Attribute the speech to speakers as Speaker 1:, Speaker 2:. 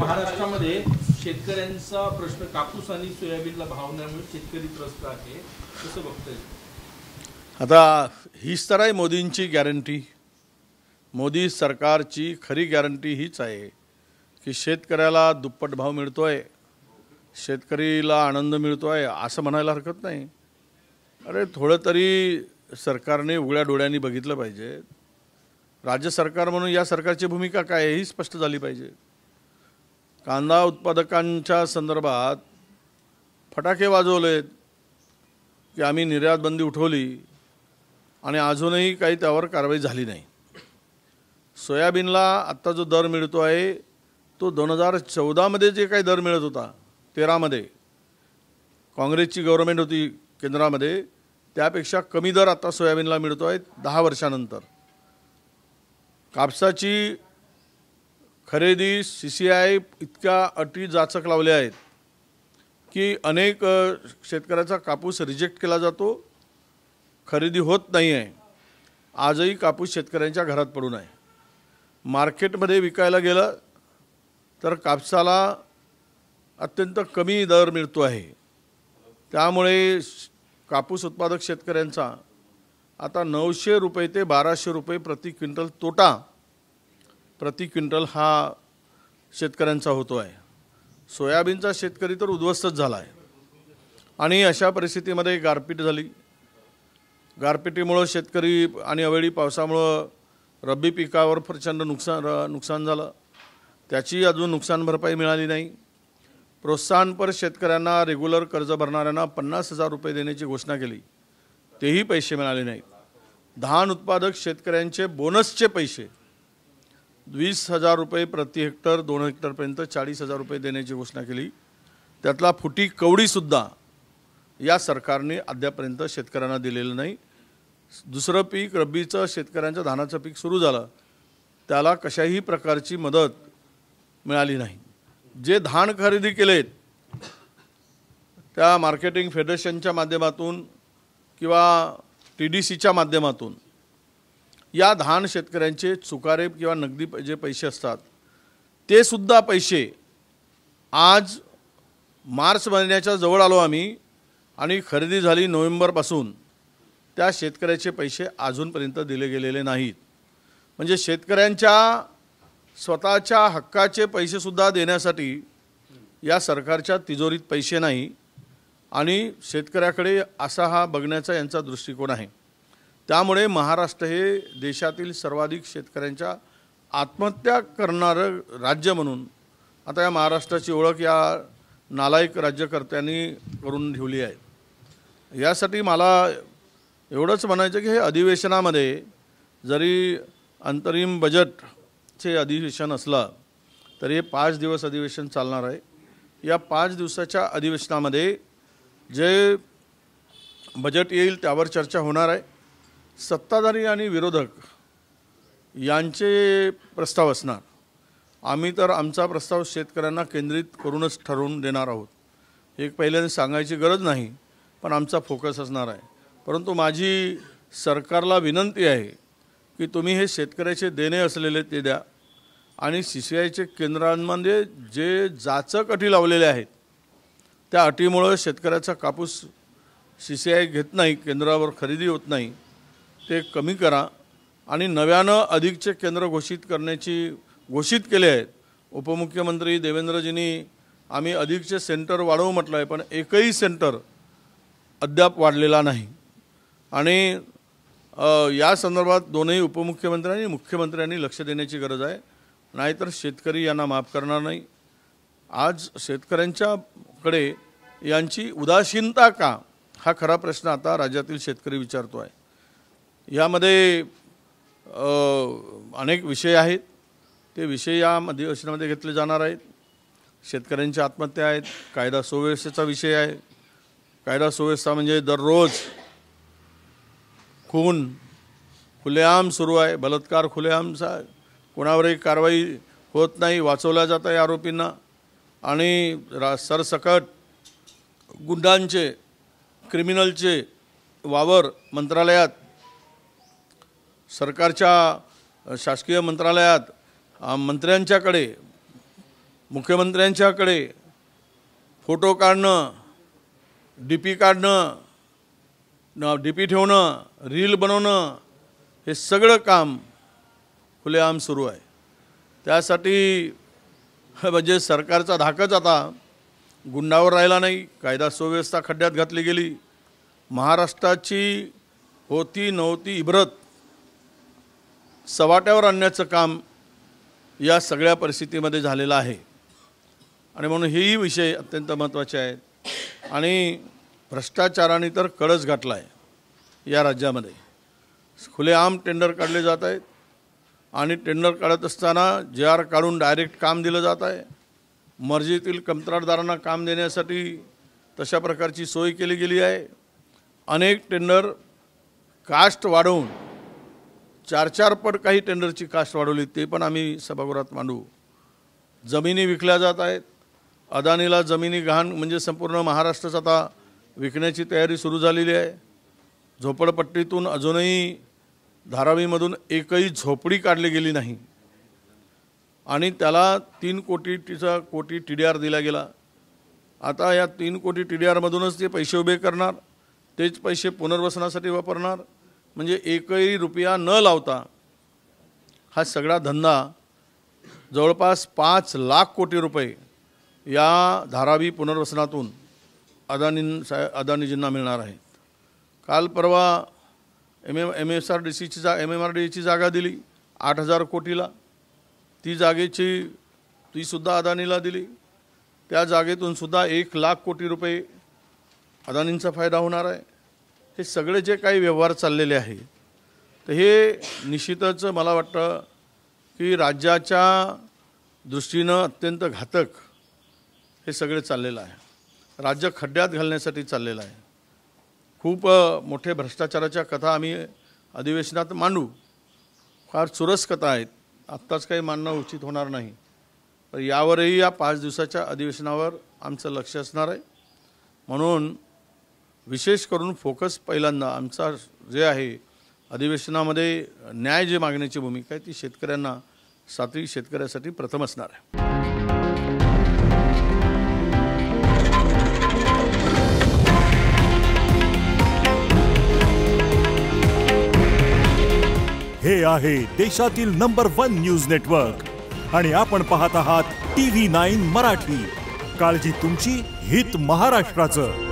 Speaker 1: महाराष्ट्रामध्ये शेतकऱ्यांचा प्रश्न कापूस आणि सोयाबीनला भाव नाही शेतकरी त्रस्त आहे, कसं बघताय?
Speaker 2: आता हीच तर आहे मोदींची गॅरंटी. मोदी सरकारची खरी गॅरंटी हीच आहे की शेतकऱ्याला दुप्पट भाव मिळतोय, शेतकरीला आनंद मिळतोय असं म्हणायला हरकत नाही. अरे थोडं तरी सरकारने उघड्या डोळ्यांनी बघितलं पाहिजे. राज्य सरकार म्हणून या सरकारची भूमिका काय आहे ही स्पष्ट झाली पाहिजे. कांदा उत्पादकांच्या संदर्भात फटाके वाजवलेत की आम्ही निर्यात बंदी उठवली आणि अजूनही काही त्यावर कारवाई झाली नाही. सोयाबीनला आत्ता जो दर मिळतो आहे तो 2014मध्ये जे काही दर मिळत होता, 13मध्ये काँग्रेसची गव्हर्नमेंट होती केंद्रामध्ये, त्यापेक्षा कमी दर आता सोयाबीनला मिळतो आहे 10 वर्षानंतर. कापसाची खरेदी CCI इतक्या अटी जाचक लावल्या आहेत की अनेक शेतकऱ्याचा कापूस रिजेक्ट केला जातो, खरेदी होत नाही आहे. आजही कापूस शेतकऱ्यांच्या घरात पडून आहे. मार्केटमध्ये विकायला गेलं तर कापसाला अत्यंत कमी दर मिळतो आहे. त्यामुळे कापूस उत्पादक शेतकऱ्यांचा आता 900 रुपये ते 1200 रुपये प्रति क्विंटल तोटा प्रति क्विंटल हा शेतकऱ्यांचा होतो आहे. सोयाबीनचा शेतकरी तर उद्ध्वस्तच झाला आहे. आणि अशा परिस्थितीमध्ये गारपीट झाली. गारपिटीमुळं शेतकरी आणि अवेळी पावसामुळं रब्बी पिकावर प्रचंड नुकसान झालं. त्याची अजून नुकसान भरपाई मिळाली नाही. प्रोत्साहनपर शेतकऱ्यांना रेग्युलर कर्ज भरणाऱ्यांना 50,000 रुपये देण्याची घोषणा केली, तेही पैसे मिळाले नाहीत. धान उत्पादक शेतकऱ्यांचे बोनसचे पैसे 20,000 रुपये प्रति हेक्टर, 2 हेक्टरपर्यंत 40,000 रुपये देण्याची घोषणा केली. त्यातला फुटी कवडीसुद्धा या सरकारने अद्यापर्यंत शेतकऱ्यांना दिलेलं नाही. दुसरं पीक रब्बीचं शेतकऱ्यांचं धानाचं पीक सुरू झालं, त्याला कशाही प्रकारची मदत मिळाली नाही. जे धान खरेदी केलेत त्या मार्केटिंग फेडरेशनच्या माध्यमातून किंवा TDCच्या माध्यमातून या धान शेतकऱ्यांचे चुकारे किंवा नगदी जे पैसे असतात ते सुद्धा पैसे आज मार्च महिन्याच्या जवळ आलो आम्ही आणि खरेदी झाली नोव्हेंबरपासून, त्या शेतकऱ्याचे पैसे अजूनपर्यंत दिले गेलेले नाहीत. म्हणजे शेतकऱ्यांच्या स्वतःच्या हक्काचे पैसेसुद्धा देण्यासाठी या सरकारच्या तिजोरीत पैसे नाही आणि शेतकऱ्याकडे असा हा बघण्याचा यांचा दृष्टिकोन आहे. त्यामुळे महाराष्ट्र हे देशातील सर्वाधिक शेतकऱ्यांच्या आत्महत्या करणारं राज्य म्हणून आता या महाराष्ट्राची ओळख या नालायक राज्यकर्त्यांनी करून ठेवली आहे. यासाठी मला एवढंच म्हणायचं की हे अधिवेशनामध्ये जरी अंतरिम बजेटचे अधिवेशन असलं तरी हे 5 दिवस अधिवेशन चालणार आहे. या 5 दिवसाच्या अधिवेशनामध्ये जे बजेट येईल त्यावर चर्चा होणार आहे. सत्ताधारी आणि विरोधक यांचे प्रस्ताव असणार. आम्ही तर आमचा प्रस्ताव शेतकऱ्यांना केंद्रित करूनच ठरवून देणार आहोत. एक पहिल्यांदा सांगायची गरज नाही, पण आमचा फोकस असणार आहे. परंतु माझी सरकारला विनंती आहे की तुम्ही हे शेतकऱ्याचे देणे असलेले ते द्या आणि CCIचे केंद्रांमध्ये जे जाचक अटी लावलेले आहेत त्या अटीमुळे शेतकऱ्याचा कापूस CCI घेत नाही, केंद्रावर खरेदी होत नाही, ते कमी करा आणि नव्यानं अधिकचे केंद्र घोषित केले आहेत. उपमुख्यमंत्री देवेंद्रजींनी आम्ही अधिकचे सेंटर वाढवू म्हटलं आहे, पण एकही सेंटर अद्याप वाढलेला नाही. आणि या संदर्भात दोन्ही उपमुख्यमंत्र्यांनी मुख्यमंत्र्यांनी लक्ष देण्याची गरज आहे, नाहीतर शेतकरी यांना माफ करणार नाही. आज शेतकऱ्यांच्याकडे यांची उदासीनता का, हा खरा प्रश्न आता राज्यातील शेतकरी विचारतो आहे. यामध्ये अनेक विषय आहेत, ते विषय या अधिवेशनामध्ये घेतले जाणार आहेत. शेतकऱ्यांची आत्महत्या आहेत, कायदा सुव्यवस्थेचा विषय आहे. कायदा सुव्यवस्था म्हणजे दररोज खून खुलेआम सुरू आहे, बलात्कार खुलेआमचा, कोणावरही कारवाई होत नाही, वाचवल्या जात आहे आरोपींना. आणि सरसकट गुंडांचे, क्रिमिनलचे वावर मंत्रालयात, सरकारच्या शासकीय मंत्रालयात, मंत्र्यांच्याकडे मुख्यमंत्र्यांच्याकडे फोटो काढणं, DP काढणं, DP ठेवणं, रील बनवणं, हे सगळं काम खुलेआम सुरू आहे. त्यासाठी म्हणजे सरकारचा धाकच आता गुंडावर राहिला नाही. कायदा सुव्यवस्था खड्ड्यात घातली गेली. महाराष्ट्राची होती नव्हती इब्रत सवाट्यावर आणण्याचं काम या सगळ्या परिस्थितीमध्ये झालेलं आहे. आणि म्हणून हेही विषय अत्यंत महत्त्वाचे आहेत. आणि भ्रष्टाचाराने तर कळस घातला आहे या राज्यामध्ये. खुलेआम टेंडर काढले जात आहेत आणि टेंडर काढत असताना JR काढून डायरेक्ट काम दिलं जात आहे. मर्जीतील कंत्राटदारांना काम देण्यासाठी तशा प्रकारची सोय केली गेली आहे. अनेक टेंडर कास्ट वाढवून 4-4 पट काही टेंडरची कास्ट वाढवली, ते पण आम्ही सभागृहात मांडू. जमिनी विकल्या जात आहेत. अदानीला जमिनी गहाण म्हणजे संपूर्ण महाराष्ट्रात आता विकण्याची तयारी सुरू झालेली आहे. झोपडपट्टीतून अजूनही धारावीमधून एकही झोपडी काढली गेली नाही आणि त्याला 3 कोटी TDR दिला गेला. आता या 3 कोटी TDRमधूनच ते पैसे उभे करणार, तेच पैसे पुनर्वसनासाठी वापरणार. म्हणजे एकही रुपया न लावता हा सगळा धंदा जवळपास 5 लाख कोटी रुपये या धारावी पुनर्वसनातून अदानीजींना मिळणार आहेत. काल परवा MMRDAची जागा दिली 8,000 कोटीला. ती सुद्धा अदानीला दिली. त्या जागेतून सुद्धा 1 लाख कोटी रुपये अदानींचा फायदा होणार आहे. हे सगळे जे काही व्यवहार चाललेले आहे तर हे निश्चितच मला वाटतं की राज्याच्या दृष्टीनं अत्यंत घातक हे सगळे चाललेलं आहे. राज्य खड्ड्यात घालण्यासाठी चाललेलं आहे. खूप मोठे भ्रष्टाचाराच्या कथा आम्ही अधिवेशनात मांडू. फार चुरस कथा आहेत. आत्ताच काही मांडणं उचित होणार नाही. पण यावरही या 5 दिवसाच्या अधिवेशनावर आमचं लक्ष असणार आहे. म्हणून विशेष करून फोकस पहिल्यांदा आमचा जे आहे अधिवेशनामध्ये न्याय जे मागण्याची भूमिका आहे ती शेतकऱ्यांना, सातवी शेतकऱ्यासाठी प्रथम असणार आहे.
Speaker 3: हे आहे देशातील नंबर 1 न्यूज नेटवर्क आणि आपण पाहत आहात TV9 मराठी. काळजी तुमची, हित महाराष्ट्राचं.